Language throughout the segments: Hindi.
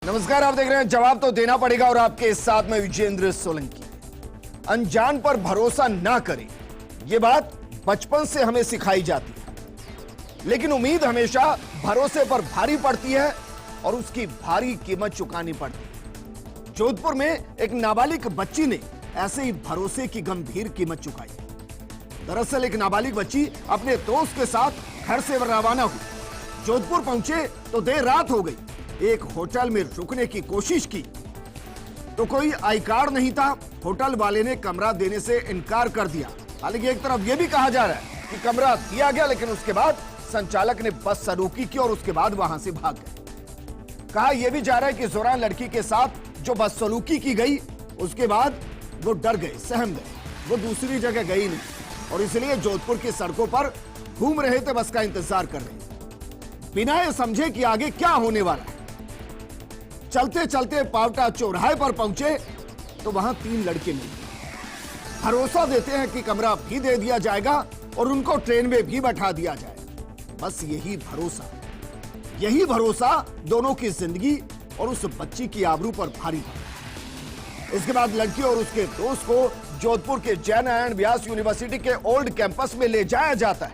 नमस्कार, आप देख रहे हैं जवाब तो देना पड़ेगा और आपके साथ में विजेंद्र सोलंकी। अनजान पर भरोसा ना करें, यह बात बचपन से हमें सिखाई जाती है, लेकिन उम्मीद हमेशा भरोसे पर भारी पड़ती है और उसकी भारी कीमत चुकानी पड़ती है। जोधपुर में एक नाबालिग बच्ची ने ऐसे ही भरोसे की गंभीर कीमत चुकाई। दरअसल एक नाबालिग बच्ची अपने दोस्त के साथ घर से रवाना हुई। जोधपुर पहुंचे तो देर रात हो गई। एक होटल में रुकने की कोशिश की तो कोई आई कार्ड नहीं था। होटल वाले ने कमरा देने से इनकार कर दिया। हालांकि एक तरफ यह भी कहा जा रहा है कि कमरा दिया गया, लेकिन उसके बाद संचालक ने बस सलूकी की और उसके बाद वहां से भाग गए। कहा यह भी जा रहा है कि दौरान लड़की के साथ जो बस सलूकी की गई, उसके बाद वो डर गए, सहम गए, वो दूसरी जगह गई नहीं और इसलिए जोधपुर की सड़कों पर घूम रहे थे, बस का इंतजार कर रहे थे, बिना ये समझे कि आगे क्या होने वाला है। चलते चलते पावटा चौराहे पर पहुंचे तो वहां 3 लड़के मिले। भरोसा देते हैं कि कमरा भी दे दिया जाएगा और उनको ट्रेन में भी बैठा दिया जाएगा। बस यही भरोसा दोनों की जिंदगी और उस बच्ची की आबरू पर भारी पड़ा। इसके बाद लड़की और उसके दोस्त को जोधपुर के जय नारायण व्यास यूनिवर्सिटी के ओल्ड कैंपस में ले जाया जाता है।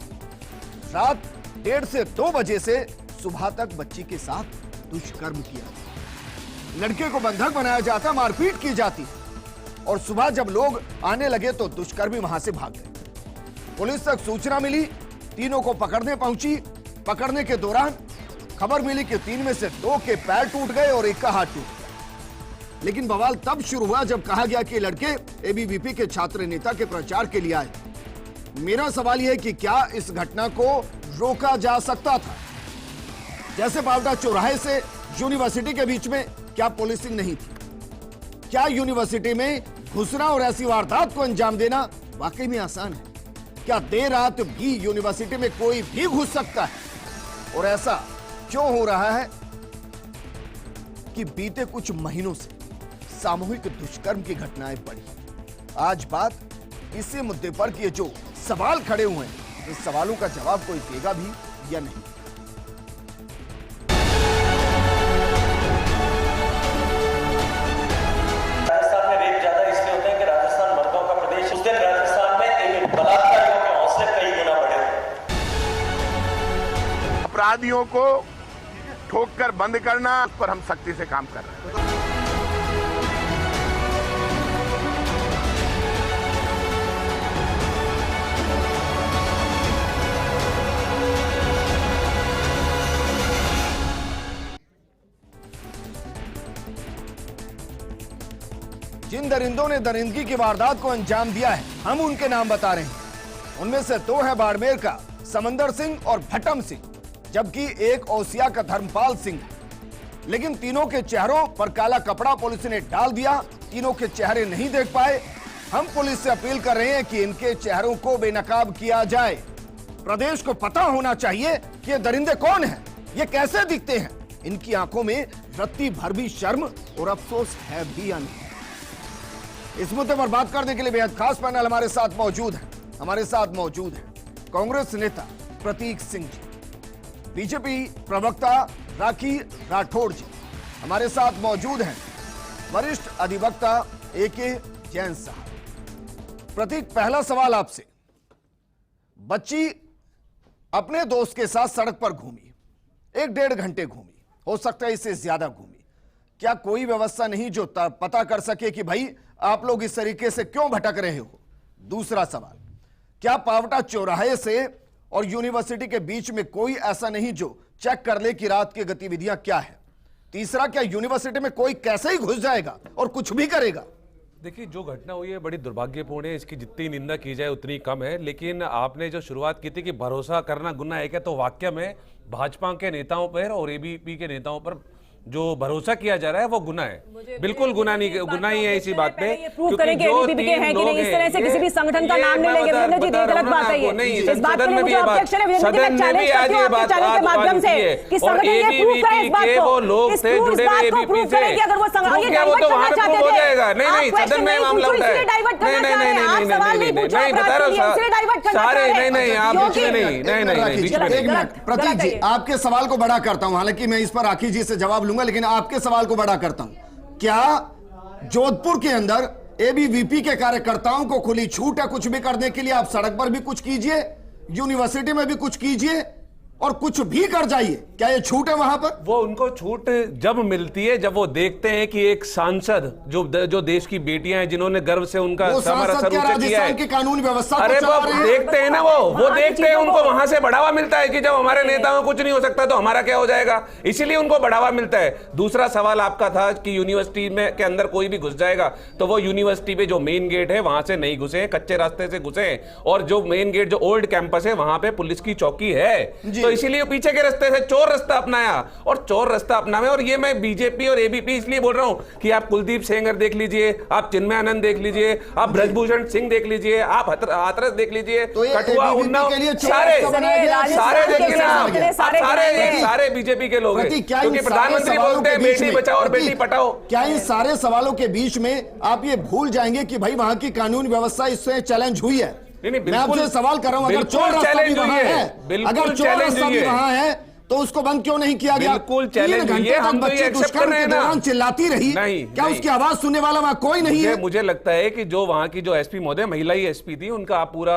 रात 1:30 से 2 बजे से सुबह तक बच्ची के साथ दुष्कर्म किया। लड़के को बंधक बनाया जाता, मारपीट की जाती और सुबह जब लोग आने लगे तो दुष्कर्मी वहां से भाग गए। पुलिस तक सूचना मिली, तीनों को पकड़ने पहुंची। पकड़ने के दौरान खबर मिली कि 3 में से 2 के पैर टूट गए और 1 का हाथ टूट गया। लेकिन बवाल तब शुरू हुआ जब कहा गया कि लड़के एबीवीपी के छात्र नेता के प्रचार के लिए आए। मेरा सवाल यह है कि क्या इस घटना को रोका जा सकता था? जैसे पावटा चौराहे से यूनिवर्सिटी के बीच में क्या पुलिसिंग नहीं थी? क्या यूनिवर्सिटी में घुसना और ऐसी वारदात को अंजाम देना वाकई में आसान है? क्या देर रात भी यूनिवर्सिटी में कोई भी घुस सकता है? और ऐसा क्यों हो रहा है कि बीते कुछ महीनों से सामूहिक दुष्कर्म की घटनाएं बढ़ी? आज बात इसी मुद्दे पर कि जो सवाल खड़े हुए हैं, इस सवालों का जवाब कोई देगा भी या नहीं। अपराधियों को ठोककर बंद करना, उस पर हम सख्ती से काम कर रहे हैं। जिन दरिंदों ने दरिंदगी की वारदात को अंजाम दिया है, हम उनके नाम बता रहे हैं। उनमें से 2 है बाड़मेर का समंदर सिंह और भटम सिंह, जबकि एक ओसिया का धर्मपाल सिंह है। लेकिन तीनों के चेहरों पर काला कपड़ा पुलिस ने डाल दिया। तीनों के चेहरे नहीं देख पाए। हम पुलिस से अपील कर रहे हैं कि इनके चेहरों को बेनकाब किया जाए। प्रदेश को पता होना चाहिए कि ये दरिंदे कौन हैं, ये कैसे दिखते हैं, इनकी आंखों में रत्ती भर भी शर्म और अफसोस है भी या नहीं। इस मुद्दे पर बात करने के लिए बेहद खास पैनल हमारे साथ मौजूद है कांग्रेस नेता प्रतीक सिंह जी, बीजेपी प्रवक्ता राखी राठौड़ जी, हमारे साथ मौजूद हैं वरिष्ठ अधिवक्ता एके जैन साहब। प्रतीक, पहला सवाल आपसे। बच्ची अपने दोस्त के साथ सड़क पर घूमी, 1-1.5 घंटे घूमी, हो सकता है इससे ज्यादा घूमी। क्या कोई व्यवस्था नहीं जो पता कर सके कि भाई आप लोग इस तरीके से क्यों भटक रहे हो? दूसरा सवाल, क्या पावटा चौराहे से और यूनिवर्सिटी के बीच में कोई ऐसा नहीं जो चेक कर ले कि रात की गतिविधियां क्या है? तीसरा, क्या यूनिवर्सिटी में कोई कैसे ही घुस जाएगा और कुछ भी करेगा? देखिए, जो घटना हुई है बड़ी दुर्भाग्यपूर्ण है, इसकी जितनी निंदा की जाए उतनी कम है। लेकिन आपने जो शुरुआत की थी कि भरोसा करना गुनाह है क्या, तो वाकई में भाजपा के नेताओं पर और एबीवीपी के नेताओं पर जो भरोसा किया जा रहा है वो गुनाह है। बिल्कुल गुनाह ही है इसी बात पे। प्रूव करें कि एबीवीपी के हैं कि नहीं, इस तरह से किसी भी संगठन का नाम नहीं लेंगे वीरेंद्र जी, ये गलत बात है। ये इस बात पे मुझे ऑब्जेक्शन है वीरेंद्र जी, मैं चैलेंज करती हूं आपके चैनल के माध्यम से कि संगठन ये प्रूव करे इस बात को, वो लोग थे जुड़े हुए एबीवीपी से, कि अगर वो संगठन ये वो तो वहां चाहते हो थे, जाएगा। नहीं, सदन में मामला उठाए। नहीं बता रहा सारे, नहीं आप बीच में नहीं। प्रतीक जी, आपके सवाल को बड़ा करता हूं, हालांकि मैं इस पर राखी जी से जवाब लूंगा, लेकिन आपके सवाल को बड़ा करता हूं। क्या जोधपुर के अंदर एबीवीपी के कार्यकर्ताओं को खुली छूट है कुछ भी करने के लिए? आप सड़क पर भी कुछ कीजिए, यूनिवर्सिटी में भी कुछ कीजिए और कुछ भी कर जाइए, क्या ये छूट है वहां पर? वो उनको छूट जब मिलती है जब वो देखते हैं कि एक सांसद जो देश की बेटियां हैं, जिन्होंने गर्व से उनका राजस्थान की कानून व्यवस्था, अरे वो देखते हैं ना, वो देखते हैं, उनको वहां से बढ़ावा मिलता है कि जब हमारे नेताओं कुछ नहीं हो सकता तो हमारा क्या हो जाएगा, इसीलिए उनको बढ़ावा मिलता है। दूसरा सवाल आपका था कि यूनिवर्सिटी में के अंदर कोई भी घुस जाएगा, तो वो यूनिवर्सिटी पे जो मेन गेट है वहां से नहीं घुसे, कच्चे रास्ते से घुसे, और जो मेन गेट जो ओल्ड कैंपस है वहां पे पुलिस की चौकी है, तो इसीलिए पीछे के रास्ते से चोर रास्ता अपनाया और चोर रास्ता अपनावे। और ये मैं बीजेपी और एबीपी इसलिए बोल रहा हूं कि आप कुलदीप सेंगर देख लीजिए, आप चिन्मय आनंद देख लीजिए, आप ब्रजभूषण सिंह देख लीजिए, आप हाथरस देख लीजिए, कठुआ, उन्नाव, सारे देखिए ना, सारे बीजेपी के लोग हैं, क्योंकि प्रधानमंत्री बोलते हैं बेटी बचाओ और बेटी पढ़ाओ। क्या इन सारे सवालों के बीच में आप ये भूल जाएंगे कि भाई वहां की कानून व्यवस्था इससे चैलेंज हुई है? मैं आपसे सवाल कर रहा हूं, अगर चोर रास्ता भी वहां है, अगर चोर रास्ता भी वहां है, तो उसको बंद क्यों नहीं किया गया? बिल्कुल चैलेंज है, हम तो ये एक्सेप्ट कर रहे हैं ना। चिल्लाती रही, क्या उसकी आवाज सुनने वाला वहां कोई नहीं है? मुझे लगता है कि जो वहां की जो एसपी महोदय, महिला ही एसपी थी, उनका आप पूरा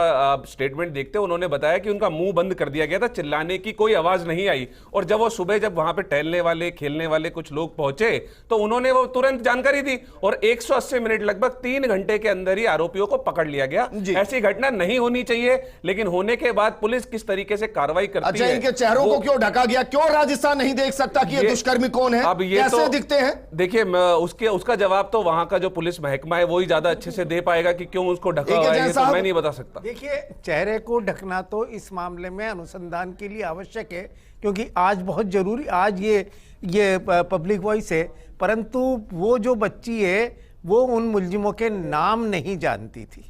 स्टेटमेंट देखते, उन्होंने बताया कि उनका मुंह बंद कर दिया गया था, चिल्लाने की कोई आवाज नहीं आई। और जब वो सुबह जब वहां पे टहलने वाले, खेलने वाले कुछ लोग पहुंचे, तो उन्होंने वो तुरंत जानकारी दी और 180 मिनट, लगभग 3 घंटे के अंदर ही आरोपियों को पकड़ लिया गया। ऐसी घटना नहीं होनी चाहिए, लेकिन होने के बाद पुलिस किस तरीके से कार्रवाई करती है। इनके चेहरों को क्यों ढका गया? क्यों राजस्थान नहीं देख सकता कि ये दुष्कर्मी कौन है? अब ये कैसे तो दिखते हैं? देखिए, उसका जवाब तो वहां का जो पुलिस महकमा है वो ही ज्यादा अच्छे से दे पाएगा कि क्यों उसको ढका हुआ है, तो मैं नहीं बता सकता। देखिए, चेहरे को ढकना तो इस मामले में अनुसंधान के लिए आवश्यक है, क्योंकि आज बहुत जरूरी, आज ये पब्लिक वॉइस है, परंतु वो जो बच्ची है वो उन मुलजिमों के नाम नहीं जानती थी,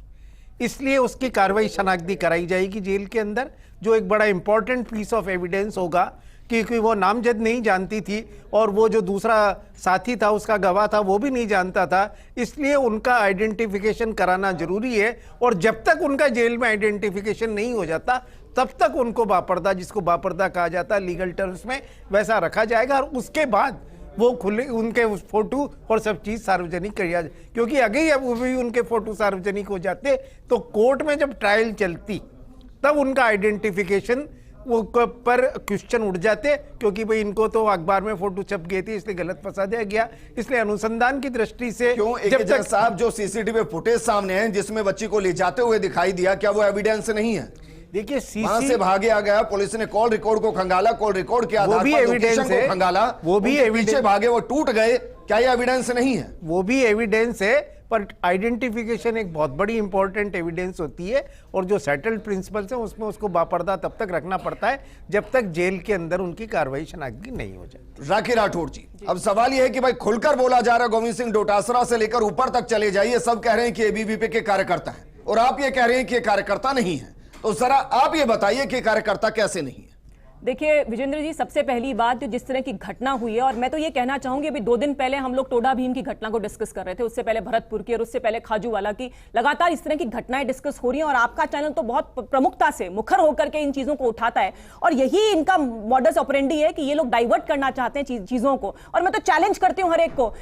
इसलिए उसकी कार्रवाई शनाख्ती कराई जाएगी जेल के अंदर, जो एक बड़ा इंपॉर्टेंट पीस ऑफ एविडेंस होगा, क्योंकि वो नामजद नहीं जानती थी और वो जो दूसरा साथी था, उसका गवाह था, वो भी नहीं जानता था, इसलिए उनका आइडेंटिफिकेशन कराना जरूरी है। और जब तक उनका जेल में आइडेंटिफिकेशन नहीं हो जाता, तब तक उनको बापर्दा, जिसको बापर्दा कहा जाता है लीगल टर्म्स में, वैसा रखा जाएगा। और उसके बाद वो खुले उनके फोटो और सब चीज सार्वजनिक कर जाए, क्योंकि अगर वो भी उनके फोटो सार्वजनिक हो जाते तो कोर्ट में जब ट्रायल चलती तब उनका आइडेंटिफिकेशन वो पर क्वेश्चन उठ जाते, क्योंकि भाई इनको तो अखबार में फोटो छप गई थी, इसलिए गलत फंसा दिया गया। इसलिए अनुसंधान की दृष्टि से जब तक साहब जो सीसीटीवी फुटेज सामने है जिसमें बच्ची को ले जाते हुए दिखाई दिया, क्या वो एविडेंस नहीं है? देखिए, वहां से भागे आ गया, पुलिस ने कॉल रिकॉर्ड को खंगाला, कॉल रिकॉर्ड के आधार पर लोकेशन को खंगाला, वो भी पीछे भागे, वो टूट गए, क्या ये एविडेंस नहीं है? वो भी एविडेंस है, पर आइडेंटिफिकेशन एक बहुत बड़ी इंपॉर्टेंट एविडेंस होती है, और जो सेटल्ड प्रिंसिपल्स है उसमें उसको बापर्दा तब तक रखना पड़ता है जब तक जेल के अंदर उनकी कार्रवाई शनाख्ती नहीं हो जाती। राखी राठौड़ जी, अब सवाल यह है कि भाई खुलकर बोला जा रहा है, गोविंद सिंह डोटासरा से लेकर ऊपर तक चले जाइए, सब कह रहे हैं कि एबीवीपी के कार्यकर्ता हैं, और आप ये कह रहे हैं कि कार्यकर्ता नहीं है, तो जरा आप ये बताइए कि कार्यकर्ता कैसे नहीं है? देखिए विजेंद्र जी, सबसे पहली बात जो जिस तरह की घटना हुई है, और मैं तो ये कहना चाहूंगी, अभी 2 दिन पहले हम लोग टोडा भीम की घटना को डिस्कस कर रहे थे, उससे पहले भरतपुर की और उससे पहले खाजूवाला की, लगातार इस तरह की घटनाएं डिस्कस हो रही हैं और आपका चैनल तो बहुत प्रमुखता से मुखर होकर के इन चीजों को उठाता है, और यही इनका मॉडस ऑपरेंडी है कि ये लोग डाइवर्ट करना चाहते हैं चीजों को। और मैं तो चैलेंज करती हूं हर एक को,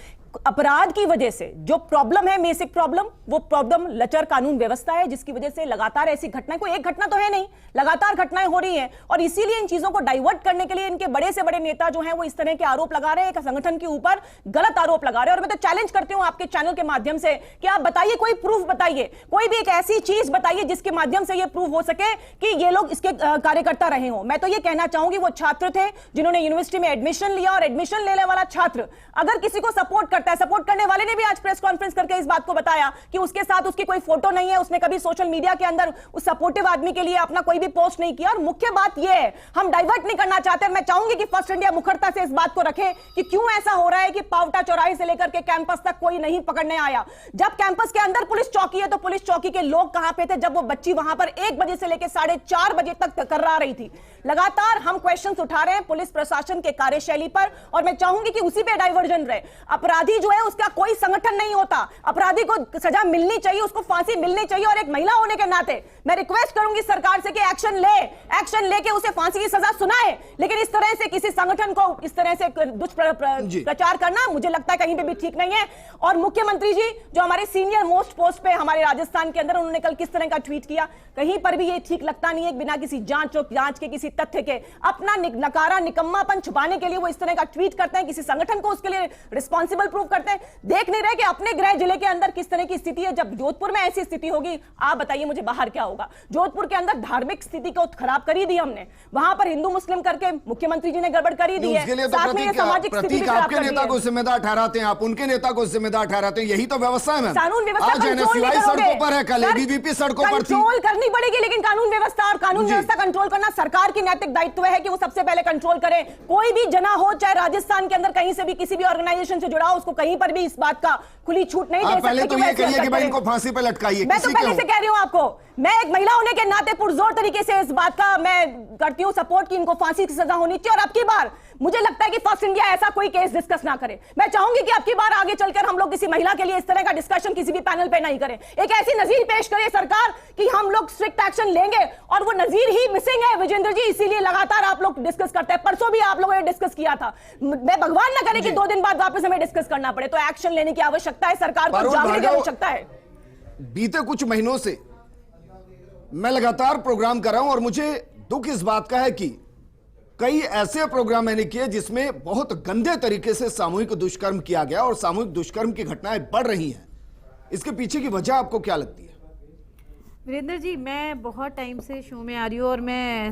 अपराध की वजह से जो प्रॉब्लम है, बेसिक प्रॉब्लम, वो प्रॉब्लम लचर कानून व्यवस्था है, जिसकी वजह से लगातार ऐसी घटनाएं, कोई एक घटना तो है नहीं, लगातार घटनाएं हो रही हैं, और इसीलिए इन चीजों को डाइवर्ट करने के लिए इनके बड़े से बड़े नेता जो हैं वो इस तरह के आरोप लगा रहे हैं, एक संगठन के ऊपर गलत आरोप लगा रहे हैं। और मैं तो चैलेंज करती हूं आपके चैनल के माध्यम से कि आप बताइए, कोई प्रूफ बताइए, कोई भी एक ऐसी चीज बताइए जिसके माध्यम से यह प्रूफ हो सके कि ये लोग इसके कार्यकर्ता रहे हों। मैं तो ये कहना चाहूंगी, वो छात्र थे जिन्होंने यूनिवर्सिटी में एडमिशन लिया, और एडमिशन लेने वाला छात्र अगर किसी को सपोर्ट करता है, सपोर्ट करने वाले ने भी आज प्रेस कॉन्फ्रेंस करके इस बात को बताया कि उसके साथ उसकी कोई फोटो नहीं है, उसने कभी सोशल मीडिया के अंदर उस सपोर्टिव आदमी के लिए अपना कोई भी पोस्ट नहीं किया। और मुख्य बात यह है, हम डाइवर्ट नहीं करना चाहते। मैं चाहूंगी कि फर्स्ट इंडिया मुखरता से इस बात को रखे कि क्यों ऐसा हो रहा है कि पावटा चौराहे से लेकर के कैंपस तक कोई नहीं पकड़ने आया। जब कैंपस के अंदर पुलिस चौकी है तो पुलिस चौकी के लोग कहां पे थे जब वो बच्ची वहां पर 1 बजे से लेकर 4:30 बजे तक कर्रा रही थी? लगातार हम क्वेश्चंस उठा रहे हैं पुलिस प्रशासन के कार्यशैली पर, और मैं चाहूंगी कि उसी पे डाइवर्जन रहे। अपराधी अपराधी जो है उसका कोई संगठन नहीं होता, अपराधी को सजा मिलनी चाहिए, उसको फांसी मिलनी चाहिए। और एक महिला होने के नाते मैं रिक्वेस्ट करूंगी सरकार से कि एक्शन लेके उसे फांसी की सजा सुनाए। लेकिन इस तरह से किसी संगठन को इस तरह से दुष्प्रचार करना मुझे लगता है कहीं पे भी ठीक नहीं है। और मुख्यमंत्री जी जो हमारे सीनियर मोस्ट पोस्ट पे हमारे राजस्थान के अंदर, उन्होंने कल किस तरह का ट्वीट किया, कहीं पर भी ये ठीक लगता नहीं है। बिना किसी जांच के, किसी तथ्य के, अपना नकारा निकम्मापन छुपाने के लिए वो इस तरह का ट्वीट करते हैं, किसी संगठन को उसके लिए रिस्पॉन्सिबल प्रूव करते हैं। देख नहीं रहे कि अपने गृह जिले के अंदर किस तरह की स्थिति है। जब जोधपुर में ऐसी स्थिति होगी, आप बताइए मुझे बाहर क्या होगा। जोधपुर के अंदर धार्मिक स्थिति को खराब कर ही दी हमने, वहां पर हिंदू मुस्लिम करके मुख्यमंत्री जी ने गड़बड़ कर ही दी है। साथ में सामाजिक स्थिति भी खराब कर दी है। नेता को जिम्मेदार ठहराते हैं आप, उनके नेता को जिम्मेदार ठहराते हैं, यही तो व्यवस्था है। कानून व्यवस्था सड़कों पर है, कल एबीवीपी सड़कों पर थी। कंट्रोल करनी पड़ेगी, लेकिन कानून व्यवस्था और कानून व्यवस्था कंट्रोल करना सरकार की नैतिक दायित्व है कि वो सबसे पहले कंट्रोल करे। कोई भी जना हो, चाहे राजस्थान के अंदर कहीं से भी किसी भी ऑर्गेनाइजेशन से जुड़ा हो, उसको कहीं पर भी इस बात का खुली छूट नहीं दे सकते। पहले तो ये कहिए कि भाई इनको फांसी पे लटकाइए। मैं तो पहले से कह रही हूं आपको, मैं एक महिला होने के नाते पुरजोर तरीके से इस बात का मैं करती हूं सपोर्ट कि इनको फांसी की सजा होनी चाहिए। और अब की बार मुझे लगता है कि फर्स्ट इंडिया ऐसा कोई केस डिस्कस ना करे। मैं चाहूंगी कि अब की बार आगे चलकर हम लोग किसी महिला के लिए इस तरह का डिस्कशन किसी भी पैनल पे नहीं करें। एक ऐसी नजीर पेश करे सरकार कि हम लोग स्ट्रिक्ट एक्शन लेंगे, और वो नजीर ही मिसिंग है विजेंद्र जी, इसीलिए लगातार आप लोग डिस्कस करते हैं। परसों भी आप लोगों ने डिस्कस किया था। मैं भगवान ना करे कि 2 दिन बाद वापस हमें डिस्कस करना पड़े। तो एक्शन लेने की आवश्यकता है, सरकार को जागने की आवश्यकता है। बीते कुछ महीनों से मैं लगातार प्रोग्राम कर रहा हूं और मुझे दुख इस बात का है कि कई ऐसे प्रोग्राम मैंने किए जिसमें बहुत गंदे तरीके से सामूहिक दुष्कर्म किया गया और सामूहिक दुष्कर्म की घटनाएं बढ़ रही हैं। इसके पीछे की वजह आपको क्या लगती है? वीरेंद्र जी, मैं बहुत टाइम से शो में आ रही हूँ और मैं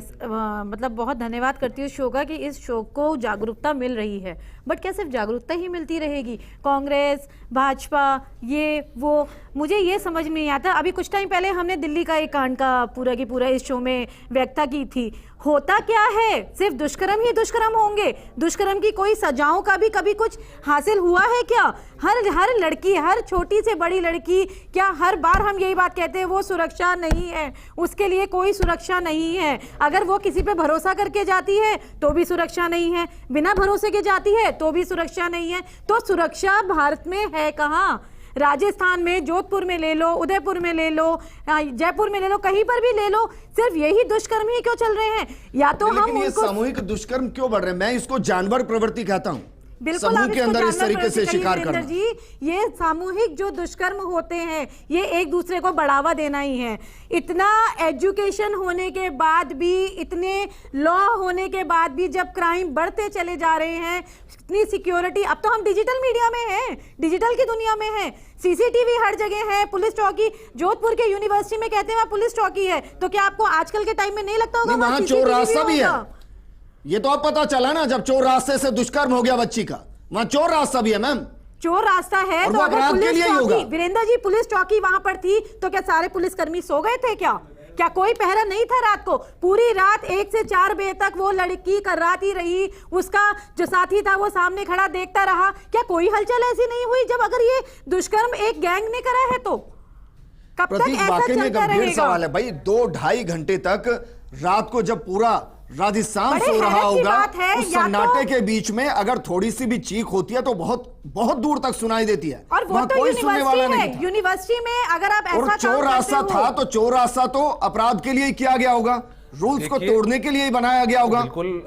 मतलब बहुत धन्यवाद करती हूँ शो का कि इस शो को जागरूकता मिल रही है। बट क्या सिर्फ जागरूकता ही मिलती रहेगी? कांग्रेस, भाजपा, ये वो, मुझे ये समझ में नहीं आता। अभी कुछ टाइम पहले हमने दिल्ली का एक कांड का पूरा की पूरा इस शो में व्याख्या की थी। होता क्या है? सिर्फ दुष्कर्म ही दुष्कर्म होंगे? दुष्कर्म की कोई सजाओं का भी कभी कुछ हासिल हुआ है क्या? हर लड़की, हर छोटी से बड़ी लड़की, क्या हर बार हम यही बात कहते हैं वो सुरक्षा नहीं है, उसके लिए कोई सुरक्षा नहीं है। अगर वो किसी पे भरोसा करके जाती है तो भी सुरक्षा नहीं है, बिना भरोसे के जाती है तो भी सुरक्षा नहीं है। तो सुरक्षा भारत में है कहाँ? राजस्थान में, जोधपुर में ले लो, उदयपुर में ले लो, जयपुर में ले लो, कहीं पर भी ले लो, सिर्फ यही दुष्कर्म ही क्यों चल रहे हैं? या तो हम ये सामूहिक दुष्कर्म क्यों बढ़ रहे हैं? मैं इसको जानवर प्रवृत्ति कहता हूं। बिल्कुल, समूह के अंदर इस तरीके से शिकार करना जी, ये सामूहिक जो दुष्कर्म होते हैं ये एक दूसरे को बढ़ावा देना ही है। इतना एजुकेशन होने के बाद भी, इतने लॉ होने के बाद भी जब क्राइम बढ़ते चले जा रहे हैं, इतनी सिक्योरिटी, अब तो हम डिजिटल मीडिया में हैं, डिजिटल की दुनिया में हैं, सीसीटीवी हर जगह है, पुलिस चौकी, जोधपुर के यूनिवर्सिटी में कहते हैं पुलिस चौकी है, तो क्या आपको आजकल के टाइम में नहीं लगता होगा वहां चोर रास्ता भी है? ये तो अब पता चला ना, जब चोर रास्ते से दुष्कर्म हो गया बच्ची का, वहां चोर रास्ता भी है मैम। चोर रास्ता है तो अगर पुलिस चौकी, वीरेंद्र जी, पुलिस चौकी वहां पर थी तो क्या सारे पुलिसकर्मी सो गए थे? क्या कोई पहरा नहीं था रात को? पूरी रात 1 से 4 बजे तक वो लड़की कर्राती रही, उसका जो साथी था वो सामने खड़ा देखता रहा। क्या कोई हलचल ऐसी नहीं हुई? जब अगर ये दुष्कर्म एक गैंग ने करा है तो कब तक ऐसा चलता रहेगा? सवाल है भाई, 2-2.5 घंटे तक रात को जब पूरा राजस्थान सो रहा होगा, उस सन्नाटे के बीच में अगर थोड़ी सी भी चीख होती है तो बहुत बहुत दूर तक सुनाई देती है। और वो तो कोई सुनने वाला नहीं था। यूनिवर्सिटी में अगर आप ऐसा और चोर रास्ता था तो चोर रास्ता तो अपराध के लिए किया गया होगा, रूल्स को तोड़ने के लिए ही बनाया गया होगा।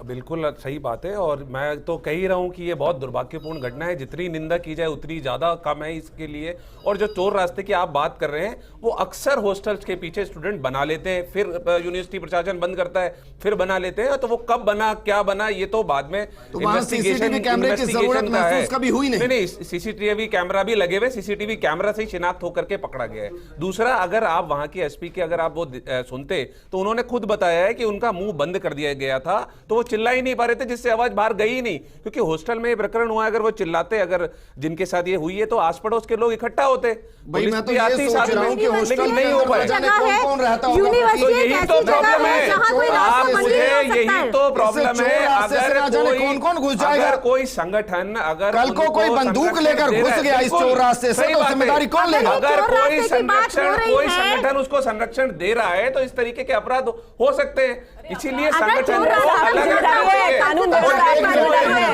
बिल्कुल सही बात है। और मैं तो कह ही रहा हूं कि ये बहुत दुर्भाग्यपूर्ण घटना है। जितनी निंदा की जाए उतनी ज्यादा कम है इसके लिए। और जो चोर रास्ते की आप बात कर रहे हैं, वो अक्सर हॉस्टल्स के पीछे स्टूडेंट बना लेते हैं, फिर यूनिवर्सिटी प्रशासन बंद करता है, फिर बना लेते हैं। तो वो कब बना, क्या बना, ये तो बाद में इन्वेस्टिगेशन कैमरे की जरूरत महसूस कभी हुई नहीं। सीसीटीवी कैमरा भी लगे हुए, सीसीटीवी कैमरा से ही शिनाख्त होकर के पकड़ा गया है। दूसरा, अगर आप वहां की एसपी के अगर आप वो सुनते तो उन्होंने खुद बताया है कि उनका मुंह बंद कर दिया गया था, तो वो चिल्ला ही नहीं पा रहे थे, जिससे आवाज बाहर गई ही नहीं। क्योंकि हॉस्टल में ये प्रकरण हुआ, अगर वो चिल्लाते, अगर जिनके साथ ये हुई है, तो आस पड़ोस के लोग इकट्ठा होते। भाई मैं तो ये सोच रहा हूं कि हॉस्टल नहीं हो पाए। कौन रहता होगा? तो यही तो प्रॉब्लम है। आप मुझे यही तो प्रॉब्लम है। अगर कौन घुस जाएगा? अगर कोई संगठन, अगर कल को कोई बंदूक लेकर घुस गया इस चोर रास्ते से, तो जिम्मेदारी कौन लेगा? अगर कोई संगठन उसको संरक्षण दे रहा है तो इस तरीके के अपराध हो सकते हैं। इसीलिए संगठन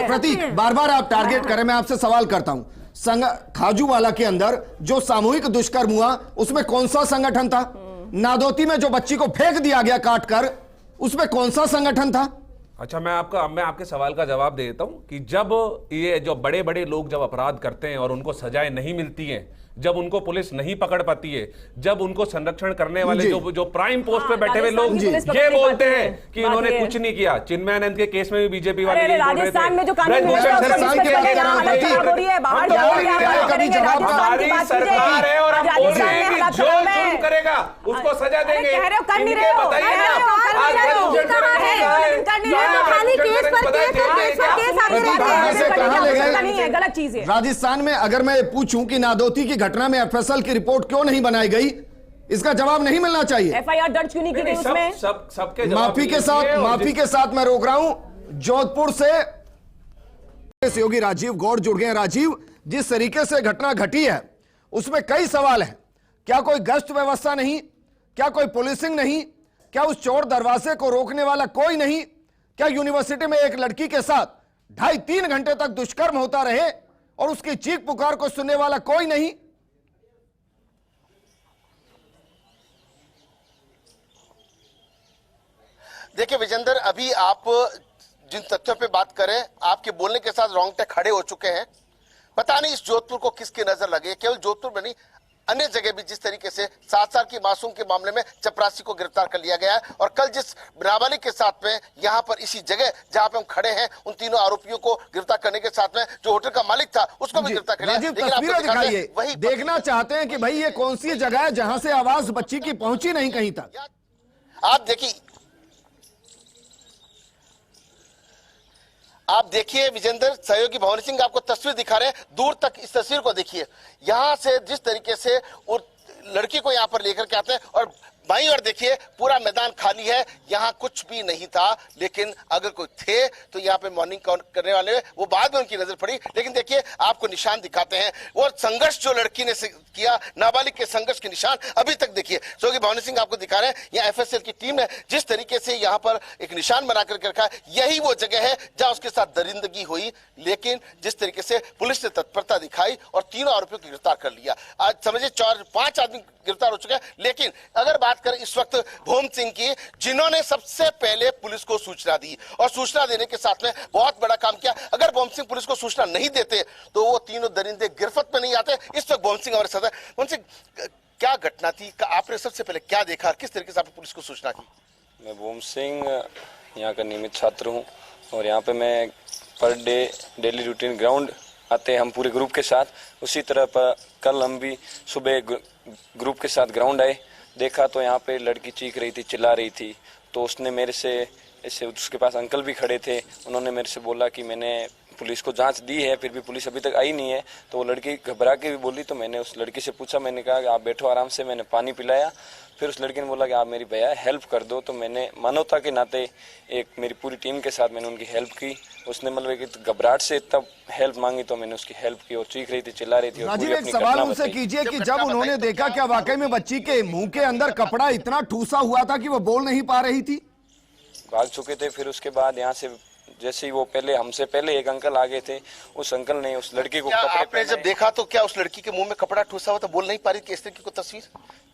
प्रतीक, बार बार आप टारगेट करें, मैं आपसे सवाल करता हूं, खाजूवाला के अंदर जो सामूहिक दुष्कर्म हुआ उसमें कौन सा संगठन था? नादौती में जो बच्ची को फेंक दिया गया काट कर, उसमें कौन सा संगठन था? अच्छा, मैं आपके सवाल का जवाब दे देता हूं कि जब ये जो बड़े बड़े लोग जब अपराध करते हैं और उनको सजाएं नहीं मिलती हैं, जब उनको पुलिस नहीं पकड़ पाती है, जब उनको संरक्षण करने वाले जो प्राइम पोस्ट पे बैठे हुए लोग ये बोलते हैं कि इन्होंने कुछ नहीं किया। चिन्मय आनंद के केस में भी बीजेपी वाले यही बोल रहे थे। राजस्थान में जो कानून सरकार है और हम बोल रहे हैं कि जो जुर्म करेगा उसको सजा देंगे। गलत चीज है। राजस्थान में अगर मैं पूछूं कि नादौती की घटना में एफएसएल की रिपोर्ट क्यों नहीं बनाई गई, इसका जवाब नहीं मिलना चाहिए। एफआईआर दर्ज क्यों नहीं की गई उसमें? सबके माफी के साथ मैं रोक रहा हूं। जोधपुर से सहयोगी राजीव गौड़ जुड़ गए हैं। राजीव, जिस तरीके से घटना घटी है उसमें कई सवाल हैं। क्या कोई गश्त व्यवस्था नहीं? क्या कोई पुलिसिंग नहीं? क्या उस चोर दरवाजे को रोकने वाला कोई नहीं? क्या यूनिवर्सिटी में एक लड़की के साथ 2.5-3 घंटे तक दुष्कर्म होता रहे और उसकी चीख पुकार को सुनने वाला कोई नहीं? देखिए विजेंद्र, अभी आप जिन तथ्यों पे बात करें, आपके बोलने के साथ रोंगटे खड़े हो चुके हैं। पता नहीं इस जोधपुर को किसकी नजर लगे। केवल जोधपुर में नहीं, अन्य जगह भी जिस तरीके से 7 साल की मासूम के मामले में चपरासी को गिरफ्तार कर लिया गया है, और कल जिस नाबालिग के साथ में यहां पर इसी जगह जहां पे हम खड़े हैं, उन तीनों आरोपियों को गिरफ्तार करने के साथ में जो होटल का मालिक था उसको भी गिरफ्तार कर लिया। राजीव, तस्वीरें दिखाइए। वही देखना चाहते हैं कि भाई ये कौन सी जगह है जहां से आवाज बच्ची की पहुंची नहीं कहीं तक। आप देखिए विजेंद्र, सहयोगी भवानी सिंह आपको तस्वीर दिखा रहे हैं, दूर तक इस तस्वीर को देखिए। यहां से जिस तरीके से वो लड़की को यहां पर लेकर के आते हैं, और बाईं ओर देखिए पूरा मैदान खाली है, यहां कुछ भी नहीं था। लेकिन अगर कोई थे तो यहां पे मॉर्निंग करने वाले वो बाद में उनकी नजर पड़ी। लेकिन देखिए आपको निशान दिखाते हैं, वो संघर्ष जो लड़की ने किया, नाबालिग के संघर्ष के निशान अभी तक देखिए। सहयोगी भवानी सिंह आपको दिखा रहे हैं, यहाँ एफएसएल की टीम ने जिस तरीके से यहाँ पर एक निशान बना करके रखा है, यही वो जगह है जहां उसके साथ दरिंदगी हुई। लेकिन जिस तरीके से पुलिस ने तत्परता दिखाई और तीनों आरोपियों को गिरफ्तार कर लिया। आज समझिए 4-5 आदमी गिरफ्तार हो चुके हैं। लेकिन अगर बात करें इस वक्त भोम सिंह की, जिन्होंने सबसे पहले पुलिस को सूचना दी और सूचना देने के साथ में बहुत बड़ा काम किया। अगर भोम सिंह पुलिस को सूचना नहीं देते तो वो तीनों दरिंदे गिरफ्त में नहीं आते। इस वक्त भोम सिंह हमारे साथ है। भोम सिंह, क्या घटना थी? आपने सबसे पहले क्या देखा, किस तरीके से आपने पुलिस को सूचना की? मैं भोम सिंह यहाँ का नियमित छात्र हूँ, और यहाँ पे मैं per day daily routine ground आते हैं हम पूरे ग्रुप के साथ। उसी तरह पर कल हम भी सुबह ग्रुप के साथ ग्राउंड आए, देखा तो यहाँ पे लड़की चीख रही थी, चिल्ला रही थी। तो उसने मेरे से ऐसे, उसके पास अंकल भी खड़े थे, उन्होंने मेरे से बोला कि मैंने पुलिस को जांच दी है, फिर भी पुलिस अभी तक आई नहीं है। तो वो लड़की घबरा के भी बोली, तो मैंने उस लड़की से पूछा, मैंने कहा कि आप बैठो आराम से। मैंने पानी पिलाया, फिर उस लड़की ने बोला कि आप मेरी भैया हेल्प कर दो। तो मैंने मानवता के नाते एक मेरी पूरी टीम के साथ मैंने उनकी हेल्प की। उसने मतलब कि घबराहट से तब हेल्प मांगी, तो मैंने उसकी हेल्प की। और चीख रही थी, चिल्ला रही थी। राजीव, एक सवाल उनसे कीजिए कि जब उन्होंने देखा, क्या वाकई में बच्ची के मुंह के अंदर कपड़ा इतना ठूसा हुआ था कि वो बोल नहीं पा रही थी? भाग चुके थे। फिर उसके बाद यहाँ से जैसे ही वो पहले हमसे पहले एक अंकल आ गए थे, उस अंकल ने उस लड़की को कपड़े आपने जब देखा तो क्या उस लड़की के मुंह में कपड़ा ठूसा हुआ था, बोल नहीं पा रही थी? इस तरीके की तस्वीर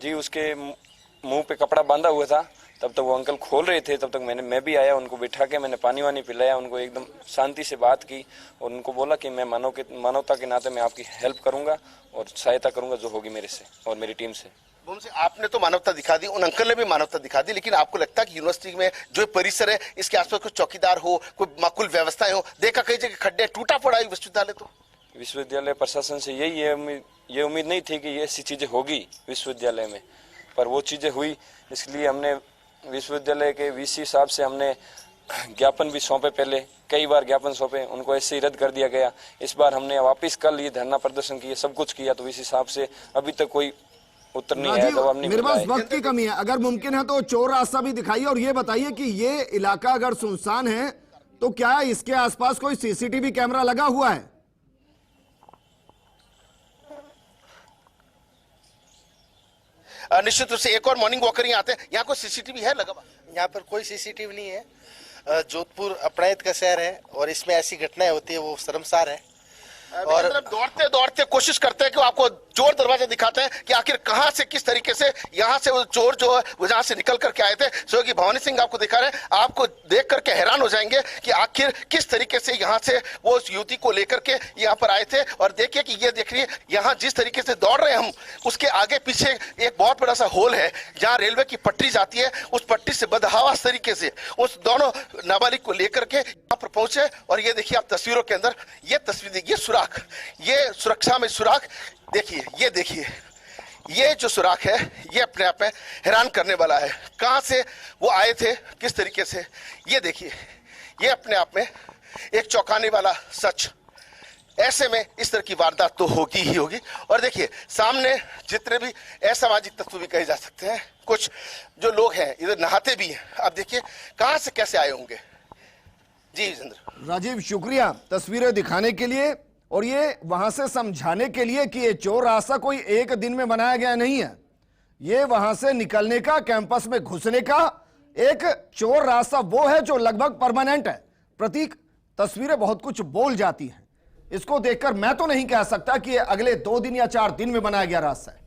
जी, उसके मुंह पे कपड़ा बांधा हुआ था। तब तक वो अंकल खोल रहे थे, तब तक मैं भी आया, उनको बिठा के मैंने पानी वानी पिलाया, उनको एकदम शांति से बात की और उनको बोला कि मैं मानवता के नाते मैं आपकी हेल्प करूंगा और सहायता करूंगा जो होगी मेरे से और मेरी टीम से। आपने तो मानवता दिखा दी, उन अंकल ने भी मानवता दिखा दी, लेकिन आपको लगता है कि यूनिवर्सिटी में जो परिसर है इसके आसपास कुछ चौकीदार हो, कोई माकूल व्यवस्थाएं हो? देखा कई जगह खड्डे, टूटा पड़ा विश्वविद्यालय। तो विश्वविद्यालय प्रशासन से ये उम्मीद नहीं थी कि ये ऐसी चीजें होगी विश्वविद्यालय में, पर वो चीजें हुई। इसलिए हमने विश्वविद्यालय के वीसी साहब से हमने ज्ञापन भी सौंपे, पहले कई बार ज्ञापन सौंपे, उनको ऐसे ही रद्द कर दिया गया। इस बार हमने वापस कल ये धरना प्रदर्शन किया, सब कुछ किया, तो वीसी साहब से अभी तक कोई उत्तर नहीं है, जवाब नहीं मेरे मिला पास है। वक्त की कमी है, अगर मुमकिन है तो चोर रास्ता भी दिखाइए और ये बताइए कि ये इलाका अगर सुनसान है तो क्या इसके आसपास कोई सीसीटीवी कैमरा लगा हुआ है? निश्चित रूप से एक और मॉर्निंग वॉकर यहाँ आते हैं, यहाँ कोई सीसीटीवी है लगा? यहाँ पर कोई सीसीटीवी नहीं है। जोधपुर अपराध का शहर है और इसमें ऐसी घटनाएं होती है वो शर्मसार है। और दौड़ते दौड़ते कोशिश करते हैं कि वो आपको चोर दरवाजा दिखाते हैं कि आखिर कहां से किस तरीके से यहां से वो चोर जो है वो जहां से निकल करके आए थे। सहयोगी भवानी सिंह आपको दिखा रहे हैं, आपको देख करके हैरान हो जाएंगे कि आखिर किस तरीके से यहां से वो उस युवती को लेकर के यहां पर आए थे। और देखिए कि ये देखिए यहां जिस तरीके से दौड़ रहे हैं हम, उसके आगे पीछे एक बहुत बड़ा सा होल है जहां रेलवे की पटरी जाती है। उस पटरी से बदहवास तरीके से उस दोनों नाबालिग को लेकर के यहां पर पहुंचे। और ये देखिए आप तस्वीरों के अंदर ये तस्वीर देखिए, सुराख, ये सुरक्षा में सुराख देखिए, ये देखिए ये जो सुराख है ये अपने आप में हैरान करने वाला है। कहां से वो आए थे, किस तरीके से, ये देखिए, ये अपने आप में एक चौंकाने वाला सच। ऐसे में इस तरह की वारदात तो होगी ही होगी। और देखिए सामने जितने भी असामाजिक तत्व भी कहे जा सकते हैं, कुछ जो लोग हैं इधर नहाते भी हैं। अब देखिए कहां से कैसे आए होंगे। जी विजेंद्र। राजीव शुक्रिया तस्वीरें दिखाने के लिए और ये वहां से समझाने के लिए कि ये चोर रास्ता कोई एक दिन में बनाया गया नहीं है। ये वहां से निकलने का, कैंपस में घुसने का एक चोर रास्ता वो है जो लगभग परमानेंट है। प्रतीक, तस्वीरें बहुत कुछ बोल जाती हैं। इसको देखकर मैं तो नहीं कह सकता कि ये अगले 2 दिन या 4 दिन में बनाया गया रास्ता है।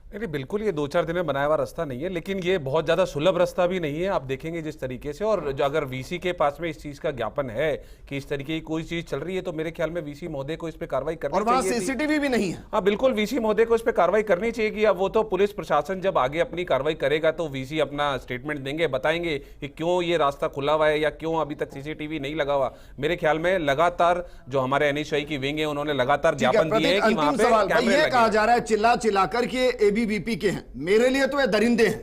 नहीं, बिल्कुल ये 2-4 दिन में बनाया हुआ रास्ता नहीं है, लेकिन ये बहुत ज्यादा सुलभ रास्ता भी नहीं है। आप देखेंगे जिस तरीके से, और जो अगर वीसी के पास में इस चीज का ज्ञापन है कि इस तरीके की कोई चीज चल रही है, तो मेरे ख्याल में वीसी महोदय को इस पे कार्रवाई करनी चाहिए। और वहां सीसीटीवी भी नहीं है। हाँ बिल्कुल, वीसी महोदय को इस पे कार्रवाई करनी चाहिए कि अब वो तो पुलिस प्रशासन जब आगे अपनी कार्रवाई करेगा तो वीसी अपना स्टेटमेंट देंगे, बताएंगे कि क्यों ये रास्ता खुला हुआ है या क्यों अभी तक सीसीटीवी नहीं लगा हुआ। मेरे ख्याल में लगातार जो हमारे एनएसयूआई की विंग है उन्होंने लगातार ज्ञापन दिए हैं कि वहां पे कैमरे ये कहा जा रहा है चिल्ला चिल्लाकर के एबीवीपी के हैं। मेरे लिए तो ये दरिंदे हैं,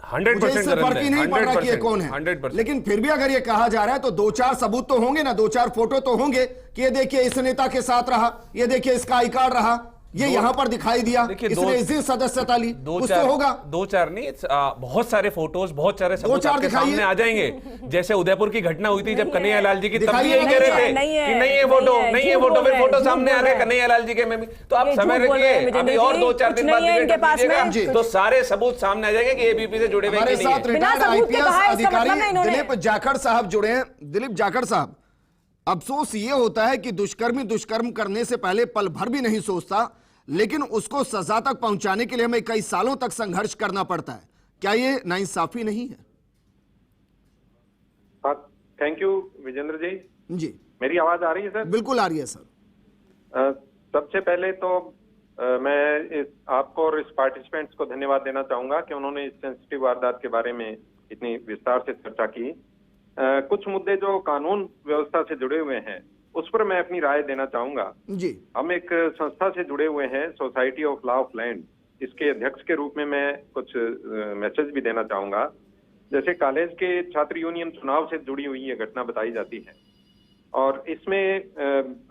100% फर्क ही नहीं पड़ रहा कि ये कौन है। 100%। लेकिन फिर भी अगर ये कहा जा रहा है तो 2-4 सबूत तो होंगे ना, 2-4 फोटो तो होंगे कि ये देखिए इस नेता के साथ रहा, ये देखिए इसका आई कार्ड रहा, ये यहां पर दिखाई दिया, इसने इसकी सदस्यता ली, कुछ तो होगा। 2-4 नहीं, बहुत सारे फोटोज, बहुत सारे सबूत आपके सामने आ जाएंगे। जैसे उदयपुर की घटना हुई थी जब कन्हैया लाल जी की, तब भी यही कह रहे थे कि नहीं है फोटो, नहीं है फोटो, फिर फोटो सामने आ गए कन्हैया लाल जी के में भी। तो आप समय रखिए, अभी और 2-4 दिन बाद डिबेट तो सारे सबूत सामने आ जाएंगे कि एबीपी से जुड़े हुए हमारे साथ रिटायर्ड आईपीएस अधिकारी दिलीप जाखड़ साहब जुड़े हैं। दिलीप जाखड़ साहब, अफसोस ये होता है कि दुष्कर्मी दुष्कर्म करने से पहले पल भर भी नहीं सोचता, लेकिन उसको सजा तक पहुंचाने के लिए हमें कई सालों तक संघर्ष करना पड़ता है। क्या ये नाइंसाफी नहीं है? थैंक यू विजेंद्र जी। जी, मेरी आवाज आ रही है सर? बिल्कुल आ रही है सर। सबसे पहले तो मैं आपको और इस पार्टिसिपेंट्स को धन्यवाद देना चाहूंगा कि उन्होंने इस सेंसिटिव वारदात के बारे में इतनी विस्तार से चर्चा की। कुछ मुद्दे जो कानून व्यवस्था से जुड़े हुए हैं उस पर मैं अपनी राय देना चाहूंगा। जी, हम एक संस्था से जुड़े हुए हैं, society of law of land. इसके अध्यक्ष के रूप में मैं कुछ मैसेज भी देना चाहूंगा। जैसे कॉलेज के छात्र यूनियन चुनाव से जुड़ी हुई ये घटना बताई जाती है, और इसमें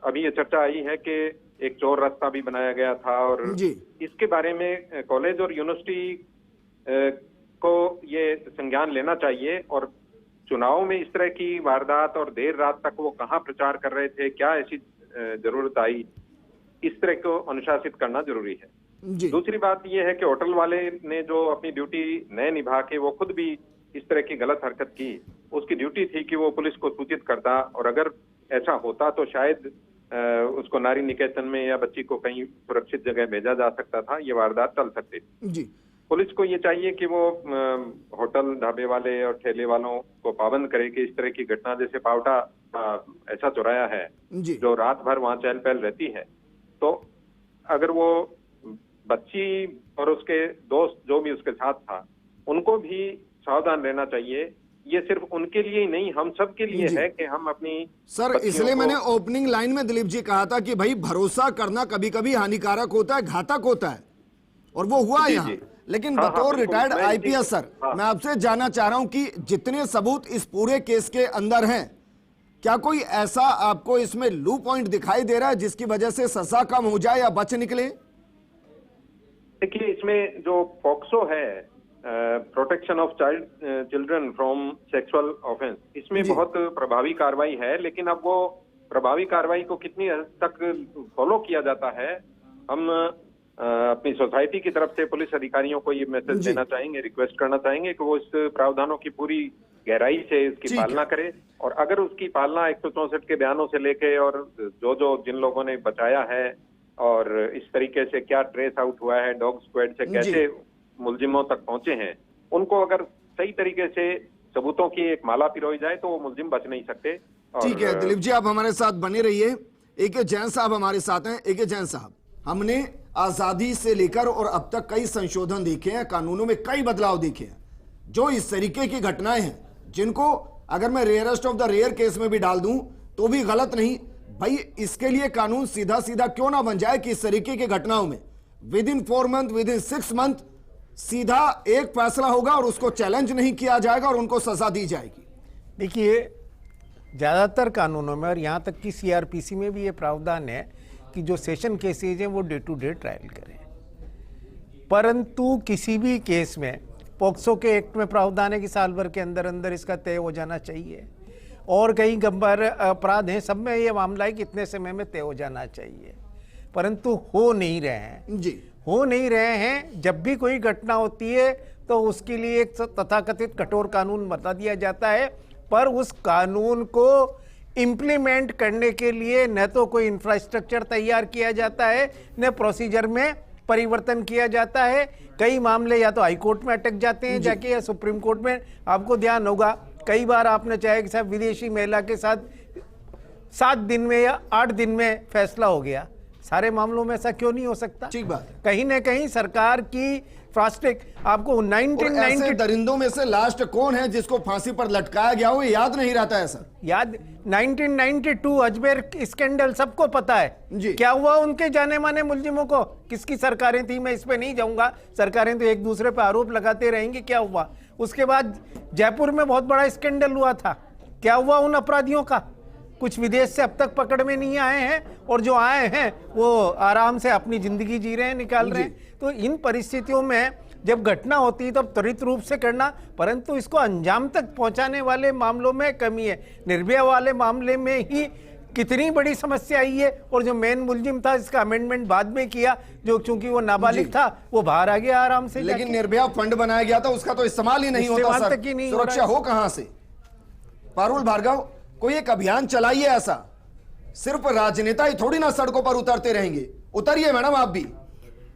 अभी ये चर्चा आई है कि एक चोर रास्ता भी बनाया गया था, और इसके बारे में कॉलेज और यूनिवर्सिटी को ये संज्ञान लेना चाहिए। और चुनाव में इस तरह की वारदात और देर रात तक वो कहाँ प्रचार कर रहे थे, क्या ऐसी जरूरत आई, इस तरह को अनुशासित करना जरूरी है। दूसरी बात यह है कि होटल वाले ने जो अपनी ड्यूटी न निभा के वो खुद भी इस तरह की गलत हरकत की, उसकी ड्यूटी थी कि वो पुलिस को सूचित करता, और अगर ऐसा होता तो शायद उसको नारी निकेतन में या बच्ची को कहीं सुरक्षित जगह भेजा जा सकता था, ये वारदात टल सकती थी। पुलिस को ये चाहिए कि वो होटल ढाबे वाले और ठेले वालों को पाबंद करे कि इस तरह की घटना, जैसे पावटा ऐसा चौराया है जो रात भर वहां चहल पहल रहती है, तो अगर वो बच्ची और उसके दोस्त जो भी उसके साथ था उनको भी सावधान रहना चाहिए। ये सिर्फ उनके लिए ही नहीं, हम सब के लिए है कि हम अपनी सर, इसलिए मैंने ओपनिंग लाइन में दिलीप जी कहा था कि भाई भरोसा करना कभी कभी हानिकारक होता है, घातक होता है, और वो हुआ यहाँ। लेकिन बतौर रिटायर्ड आईपीएस सर, मैं आपसे जानना चाह रहा हूं कि जितने सबूत इस पूरे केस के अंदर हैं, क्या कोई ऐसा आपको इसमें लू पॉइंट दिखाई दे रहा है जिसकी वजह से सजा कम हो जाए या बच निकले? देखिए, इसमें जो पॉक्सो है, protection of children from sexual offence, इसमें बहुत प्रभावी कार्रवाई है, लेकिन अब वो प्रभावी कार्रवाई को कितनी हद तक फॉलो किया जाता है, हम अपनी सोसाइटी की तरफ से पुलिस अधिकारियों को ये मैसेज देना चाहेंगे, रिक्वेस्ट करना चाहेंगे कि वो इस प्रावधानों की पूरी गहराई से इसकी पालना करे। और अगर उसकी पालना 164 के बयानों से लेके और जो जिन लोगों ने बचाया है और इस तरीके से क्या ट्रेस आउट हुआ है, डॉग स्क्वाड से कैसे मुलजिमों तक पहुंचे हैं, उनको अगर सही तरीके से सबूतों की एक माला पिरोई जाए तो वो मुलजिम बच नहीं सकते। ठीक है दिलीप जी, आप हमारे साथ बने रहिए। ए.के. जैन साहब हमारे साथ हैं। ए.के. जैन साहब, हमने आजादी से लेकर और अब तक कई संशोधन देखे हैं, कानूनों में कई बदलाव देखे हैं, जो इस तरीके की घटनाएं हैं जिनको अगर मैं rarest of the rare case में भी डाल दूं तो भी गलत नहीं। भाई इसके लिए कानून सीधा सीधा क्यों ना बन जाए कि इस तरीके की घटनाओं में with in 4 month, with in 6 month सीधा एक फैसला होगा और उसको चैलेंज नहीं किया जाएगा और उनको सजा दी जाएगी। देखिए, ज़्यादातर कानूनों में और यहाँ तक कि सीआरपीसी में भी ये प्रावधान है कि जो सेशन केसेज हैं वो डे टू डे ट्रायल करें, परंतु किसी भी केस में पॉक्सो के एक्ट में प्रावधान है कि साल भर के अंदर अंदर इसका तय हो जाना चाहिए, और कई गंभीर अपराध हैं, सब में ये मामला है कि इतने समय में तय हो जाना चाहिए, परंतु हो नहीं रहे हैं जी, हो नहीं रहे हैं। जब भी कोई घटना होती है तो उसके लिए एक तथाकथित कठोर कानून बता दिया जाता है, पर उस कानून को इम्प्लीमेंट करने के लिए न तो कोई इंफ्रास्ट्रक्चर तैयार किया जाता है, न प्रोसीजर में परिवर्तन किया जाता है। कई मामले या तो हाई कोर्ट में अटक जाते हैं जाके, या सुप्रीम कोर्ट में। आपको ध्यान होगा कई बार आपने चाहे कि साहब विदेशी महिला के साथ 7 दिन में या 8 दिन में फैसला हो गया, सारे मामलों में ऐसा क्यों नहीं हो सकता? ठीक बात। कहीं ना कहीं सरकार की फास्ट्रैक आपको 1990 दरिंदों में से लास्ट कौन है जिसको फांसी पर लटकाया गया हो, याद नहीं रहता है सर। याद 1992 अजमेर स्कैंडल सबको पता है जी। क्या हुआ उनके जाने माने मुलजिमों को, किसकी सरकारें थी, मैं इस पे नहीं जाऊंगा, सरकारें तो एक दूसरे पे आरोप लगाते रहेंगे, क्या हुआ। उसके बाद जयपुर में बहुत बड़ा स्कैंडल हुआ था, क्या हुआ उन अपराधियों का? कुछ विदेश से अब तक पकड़ में नहीं आए हैं, और जो आए हैं वो आराम से अपनी जिंदगी जी रहे हैं, निकाल रहे हैं। तो इन परिस्थितियों में जब घटना होती है तब त्वरित रूप से करना, परंतु इसको अंजाम तक पहुंचाने वाले मामलों में कमी है। निर्भया वाले मामले में ही कितनी बड़ी समस्या आई है, और जो मेन मुलजिम था इसका अमेंडमेंट बाद में किया, जो चूंकि वो नाबालिग था वो बाहर आ गया आराम से। लेकिन निर्भया फंड बनाया गया था, उसका तो इस्तेमाल ही नहीं होता सर, सुरक्षा हो कहां से? पारुल भार्गव, कोई एक अभियान चलाइए ऐसा, सिर्फ राजनेता ही थोड़ी ना सड़कों पर उतरते रहेंगे। उतरिए मैडम, आप भी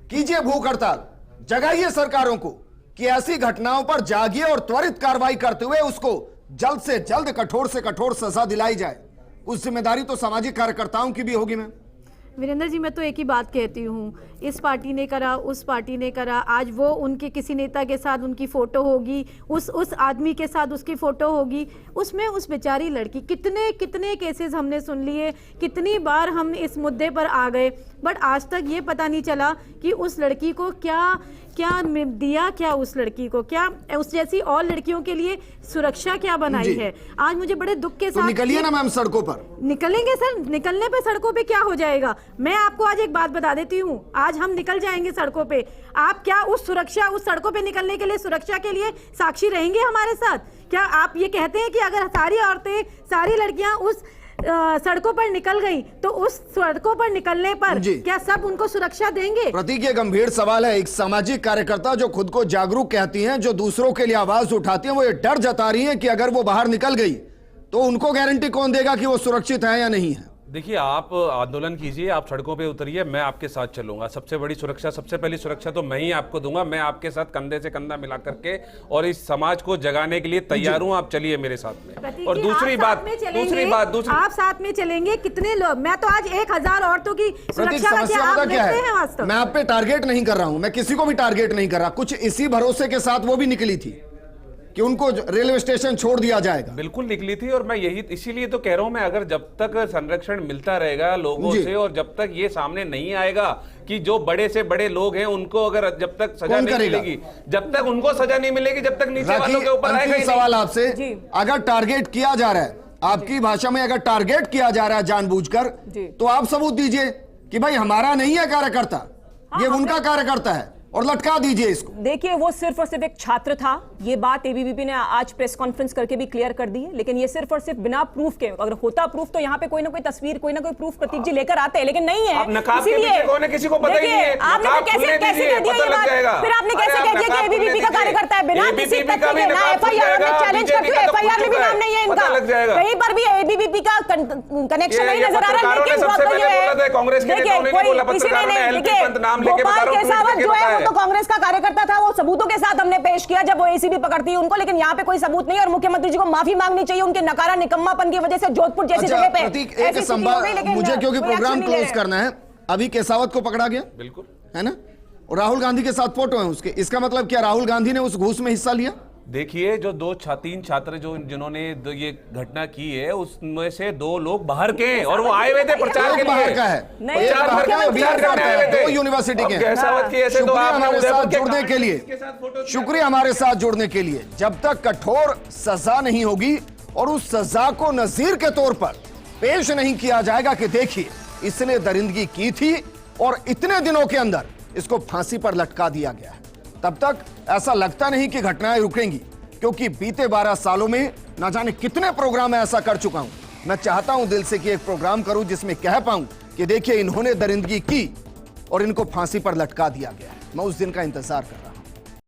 कीजिए भूख हड़ताल, जगाइए सरकारों को कि ऐसी घटनाओं पर जागिए और त्वरित कार्रवाई करते हुए उसको जल्द से जल्द कठोर से कठोर सजा दिलाई जाए। उस जिम्मेदारी तो सामाजिक कार्यकर्ताओं की भी होगी। मैम वीरेंद्र जी, मैं तो एक ही बात कहती हूँ, इस पार्टी ने करा, उस पार्टी ने करा, आज वो उनके किसी नेता के साथ उनकी फोटो होगी, उस आदमी के साथ उसकी फोटो होगी, उसमें उस बेचारी लड़की, कितने कितने केसेस हमने सुन लिए, कितनी बार हम इस मुद्दे पर आ गए, बट आज तक ये पता नहीं चला कि उस लड़की को क्या क्या दिया, क्या उस लड़की को क्या उस जैसी और लड़कियों के लिए सुरक्षा क्या बनाई है। आज मुझे बड़े दुख के साथ, निकलिए ना मैम सड़कों पर। निकलेंगे सर, निकलने पे सड़कों पे क्या हो जाएगा। मैं आपको आज एक बात बता देती हूँ, आज हम निकल जाएंगे सड़कों पे, आप क्या उस सुरक्षा, उस सड़कों पे निकलने के लिए सुरक्षा के लिए साक्षी रहेंगे हमारे साथ? क्या आप ये कहते हैं कि अगर सारी औरतें, सारी लड़कियां उस सड़कों पर निकल गई तो उस सड़कों पर निकलने पर क्या सब उनको सुरक्षा देंगे? प्रतीक, ये गंभीर सवाल है। एक सामाजिक कार्यकर्ता जो खुद को जागरूक कहती हैं, जो दूसरों के लिए आवाज उठाती हैं, वो ये डर जता रही हैं कि अगर वो बाहर निकल गई तो उनको गारंटी कौन देगा कि वो सुरक्षित है या नहीं है? देखिए, आप आंदोलन कीजिए, आप सड़कों पे उतरिए, मैं आपके साथ चलूंगा। सबसे बड़ी सुरक्षा, सबसे पहली सुरक्षा तो मैं ही आपको दूंगा। मैं आपके साथ कंधे से कंधा मिला करके और इस समाज को जगाने के लिए तैयार हूं। आप चलिए मेरे साथ में। और दूसरी बात आप साथ में चलेंगे, कितने लोग, मैं तो आज 1000 औरतों की सुरक्षा का क्या आप देखते हैं वास्तव? मैं आप पे टारगेट नहीं कर रहा हूं, मैं किसी को भी टारगेट नहीं कर रहा। कुछ इसी भरोसे के साथ वो भी निकली थी कि उनको रेलवे स्टेशन छोड़ दिया जाएगा। बिल्कुल निकली थी, और मैं यही इसीलिए तो कह रहा हूं, मैं अगर जब तक संरक्षण मिलता रहेगा लोगों से, और जब तक ये सामने नहीं आएगा कि जो बड़े से बड़े लोग हैं उनको अगर जब तक सजा नहीं मिलेगी, जब तक उनको सजा नहीं मिलेगी, जब तक नीचे वालों के ऊपर आएगा। सवाल आपसे, अगर टारगेट किया जा रहा है, आपकी भाषा में अगर टारगेट किया जा रहा है जानबूझकर, तो आप सबूत दीजिए कि भाई हमारा नहीं है कार्यकर्ता, ये उनका कार्यकर्ता है, और लटका दीजिए इसको। देखिए, वो सिर्फ और सिर्फ एक छात्र था ये बात एबीवीपी ने आज प्रेस कॉन्फ्रेंस करके भी क्लियर कर दी है, लेकिन ये सिर्फ और सिर्फ बिना प्रूफ के, अगर होता प्रूफ तो यहाँ पे कोई ना कोई तस्वीर, कोई ना कोई प्रूफ प्रतीक जी लेकर आते हैं, लेकिन नहीं है। नकाब के पीछे कौन है किसी को पता ही नहीं है। आपने कैसे कह दिया ये बात, फिर आपने कैसे कह दिया कि एबीवीपी का कार्यकर्ता है बिना किसी तथ्य के, ना एफआईआर में चैलेंज करते हुए एफआईआर में भी नाम नहीं है इनका, कहीं पर भी एबीवीपी का कनेक्शन नहीं नजर आ रहा। लेकिन कांग्रेस के नेताओं ने बोला, पत्रकारों ने एलपी पंत नाम लेके बता रहा हूं, केसावत जो है वो तो कांग्रेस का कार्यकर्ता था, वो सबूतों के साथ हमने पेश किया जब वो एसीबी पकड़ती है उनको, लेकिन यहाँ पे कोई सबूत नहीं। और मुख्यमंत्री जी को माफी मांगनी चाहिए उनके नकारा निकम्मापन की वजह से जोधपुर जैसी जगह पे। एक संवाद, मुझे क्योंकि प्रोग्राम क्लोज करना है, अभी केसावत को पकड़ा गया, बिल्कुल है ना, और राहुल गांधी के साथ फोटो है उसके, इसका मतलब क्या राहुल गांधी ने उस घूस में हिस्सा लिया? देखिए, जो तीन छात्र जो जिन्होंने ये घटना की है, उसमें से 2 लोग बाहर के हैं और वो आए हुए थे प्रचार के लिए। बाहर का है, दो यूनिवर्सिटी के। शुक्रिया हमारे साथ जुड़ने के लिए, शुक्रिया हमारे साथ जुड़ने के लिए। जब तक कठोर सजा नहीं होगी और उस सजा को नजीर के तौर पर पेश नहीं किया जाएगा कि देखिए इसने दरिंदगी की थी और इतने दिनों के अंदर इसको फांसी पर लटका दिया गया है, तब तक ऐसा लगता नहीं कि घटनाएं रुकेंगी, क्योंकि बीते 12 सालों में न जाने कितने प्रोग्राम ऐसा कर चुका हूं। मैं चाहता हूं दिल से कि एक प्रोग्राम करूं जिसमें कह पाऊं कि देखिए इन्होंने दरिंदगी की और इनको फांसी पर लटका दिया गया है। मैं उस दिन का इंतजार कर रहा हूं।